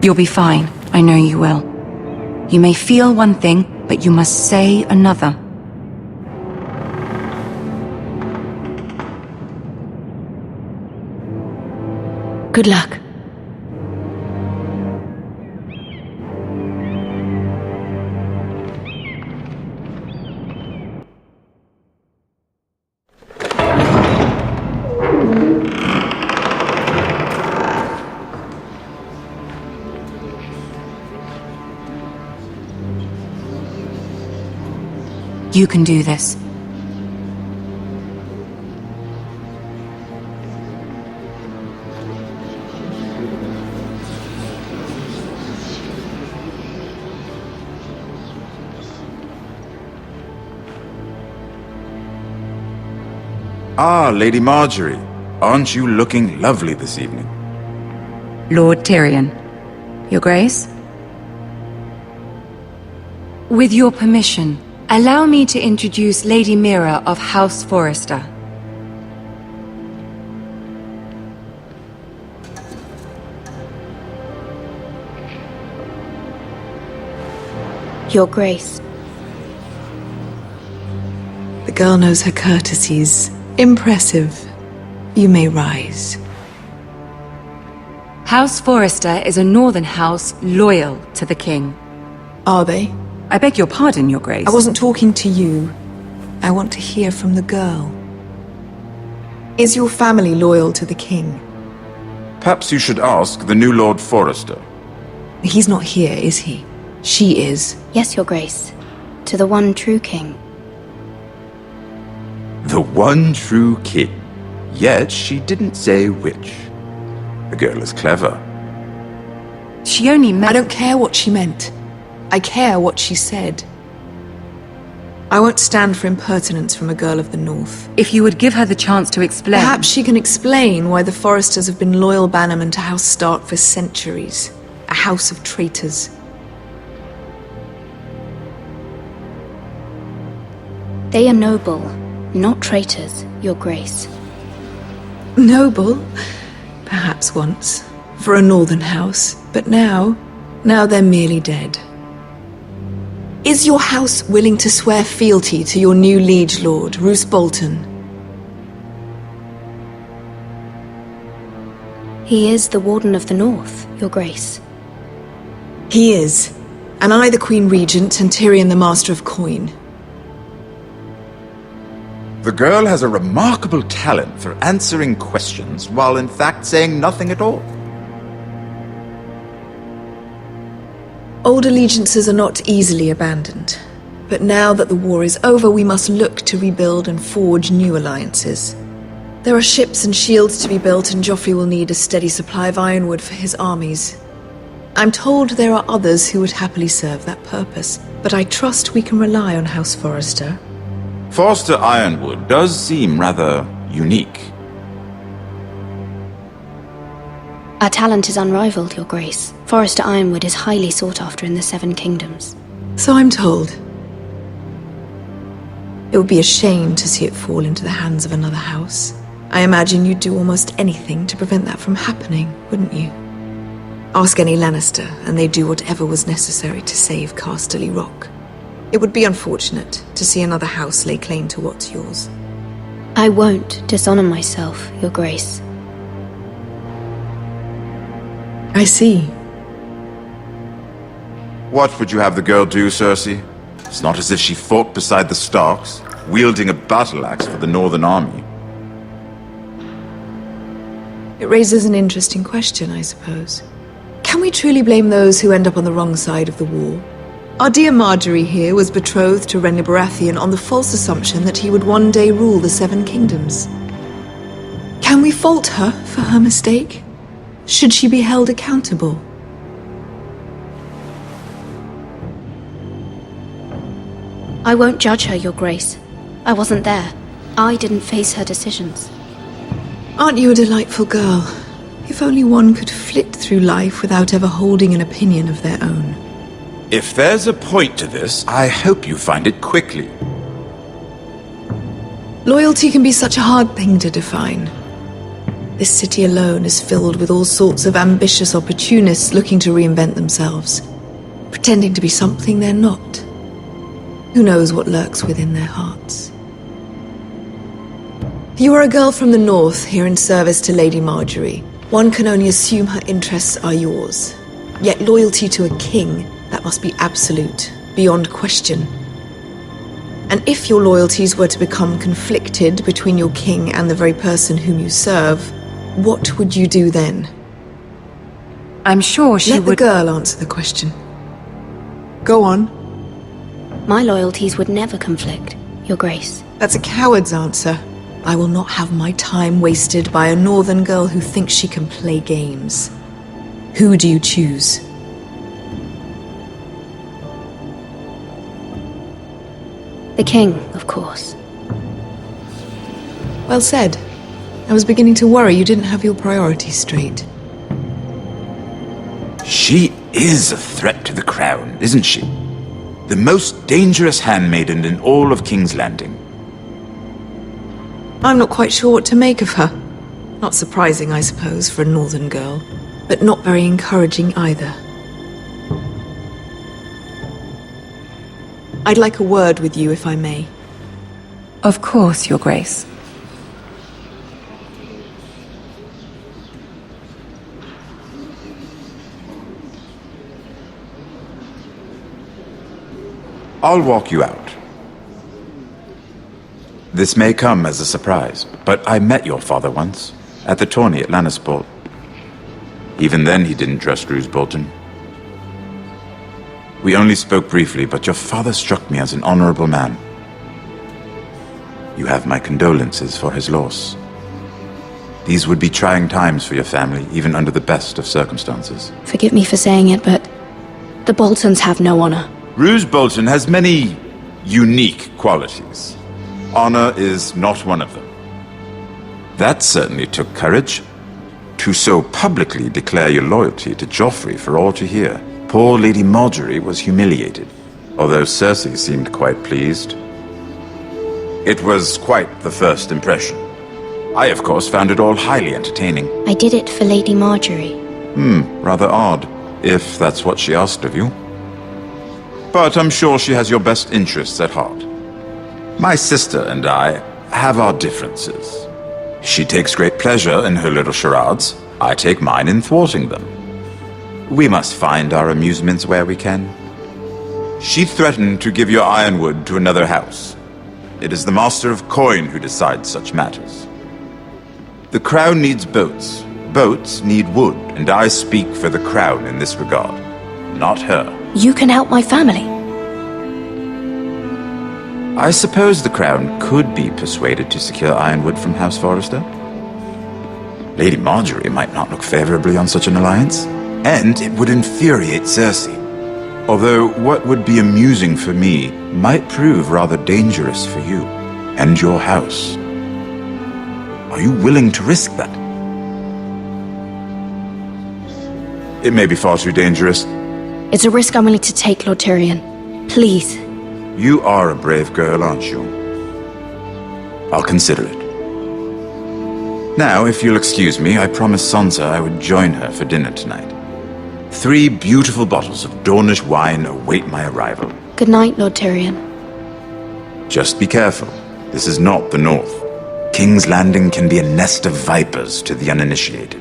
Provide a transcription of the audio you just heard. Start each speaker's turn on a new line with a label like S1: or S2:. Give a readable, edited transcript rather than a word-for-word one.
S1: You'll be fine. I know you will. You may feel one thing, but you must say another. Good luck. You can do this.
S2: Ah, Lady Marjorie. Aren't you looking lovely this evening?
S1: Lord Tyrion. Your Grace? With your permission, allow me to introduce Lady Mira of House Forrester.
S3: Your Grace.
S4: The girl knows her courtesies. Impressive. You may rise.
S1: House Forrester is a northern house loyal to the king.
S4: Are they?
S1: I beg your pardon, Your Grace.
S4: I wasn't talking to you. I want to hear from the girl. Is your family loyal to the king?
S2: Perhaps you should ask the new Lord Forrester.
S4: He's not here, is he? She is.
S3: Yes, Your Grace. To the one true king.
S2: The one true king. Yet she didn't say which. The girl is clever.
S1: She only meant...
S4: I don't care what she meant. I care what she said. I won't stand for impertinence from a girl of the North.
S1: If you would give her the chance to explain...
S4: Perhaps she can explain why the Forresters have been loyal bannermen to House Stark for centuries. A house of traitors.
S3: They are noble, not traitors, Your Grace.
S4: Noble? Perhaps once. For a northern house. But now they're merely dead. Is your house willing to swear fealty to your new liege lord, Roose Bolton?
S3: He is the Warden of the North, Your Grace.
S4: He is. And I the Queen Regent and Tyrion the Master of Coin.
S2: The girl has a remarkable talent for answering questions while in fact saying nothing at all.
S4: Old allegiances are not easily abandoned. But now that the war is over, we must look to rebuild and forge new alliances. There are ships and shields to be built, and Joffrey will need a steady supply of ironwood for his armies. I'm told there are others who would happily serve that purpose, but I trust we can rely on House Forrester.
S2: Forrester Ironwood does seem rather unique.
S3: Our talent is unrivaled, Your Grace. Forrester Ironwood is highly sought after in the Seven Kingdoms.
S4: So I'm told. It would be a shame to see it fall into the hands of another house. I imagine you'd do almost anything to prevent that from happening, wouldn't you? Ask any Lannister, and they'd do whatever was necessary to save Casterly Rock. It would be unfortunate to see another house lay claim to what's yours.
S3: I won't dishonor myself, Your Grace.
S4: I see.
S2: What would you have the girl do, Cersei? It's not as if she fought beside the Starks, wielding a battle axe for the Northern Army.
S4: It raises an interesting question, I suppose. Can we truly blame those who end up on the wrong side of the war? Our dear Marjorie here was betrothed to Renly Baratheon on the false assumption that he would one day rule the Seven Kingdoms. Can we fault her for her mistake? Should she be held accountable?
S3: I won't judge her, Your Grace. I wasn't there. I didn't face her decisions.
S4: Aren't you a delightful girl? If only one could flit through life without ever holding an opinion of their own.
S2: If there's a point to this, I hope you find it quickly.
S4: Loyalty can be such a hard thing to define. This city alone is filled with all sorts of ambitious opportunists looking to reinvent themselves, pretending to be something they're not. Who knows what lurks within their hearts? You are a girl from the north, here in service to Lady Marjorie. One can only assume her interests are yours. Yet loyalty to a king, that must be absolute, beyond question. And if your loyalties were to become conflicted between your king and the very person whom you serve, what would you do then?
S1: I'm sure she
S4: Let
S1: would...
S4: the girl answer the question. Go on.
S3: My loyalties would never conflict, Your Grace.
S4: That's a coward's answer. I will not have my time wasted by a northern girl who thinks she can play games. Who do you choose?
S3: The king, of course.
S4: Well said. I was beginning to worry you didn't have your priorities straight.
S2: She is a threat to the crown, isn't she? The most dangerous handmaiden in all of King's Landing.
S4: I'm not quite sure what to make of her. Not surprising, I suppose, for a northern girl, but not very encouraging either. I'd like a word with you, if I may.
S1: Of course, Your Grace.
S2: I'll walk you out. This may come as a surprise, but I met your father once, at the tourney at Lannisport. Even then he didn't trust Roose Bolton. We only spoke briefly, but your father struck me as an honorable man. You have my condolences for his loss. These would be trying times for your family, even under the best of circumstances.
S3: Forgive me for saying it, but the Boltons have no honor.
S2: Roose Bolton has many unique qualities. Honor is not one of them. That certainly took courage. To so publicly declare your loyalty to Joffrey for all to hear. Poor Lady Marjorie was humiliated, although Cersei seemed quite pleased. It was quite the first impression. I, of course, found it all highly entertaining.
S3: I did it for Lady Marjorie.
S2: Rather odd, if that's what she asked of you. But I'm sure she has your best interests at heart. My sister and I have our differences. She takes great pleasure in her little charades. I take mine in thwarting them. We must find our amusements where we can. She threatened to give your ironwood to another house. It is the Master of Coin who decides such matters. The crown needs boats. Boats need wood, and I speak for the crown in this regard, not her.
S3: You can help my family.
S2: I suppose the crown could be persuaded to secure ironwood from House Forrester. Lady Marjorie might not look favorably on such an alliance, and it would infuriate Cersei. Although what would be amusing for me might prove rather dangerous for you and your house. Are you willing to risk that? It may be far too dangerous.
S3: It's a risk I'm willing to take, Lord Tyrion. Please.
S2: You are a brave girl, aren't you? I'll consider it. Now, if you'll excuse me, I promised Sansa I would join her for dinner tonight. 3 beautiful bottles of Dornish wine await my arrival.
S3: Good night, Lord Tyrion.
S2: Just be careful. This is not the North. King's Landing can be a nest of vipers to the uninitiated.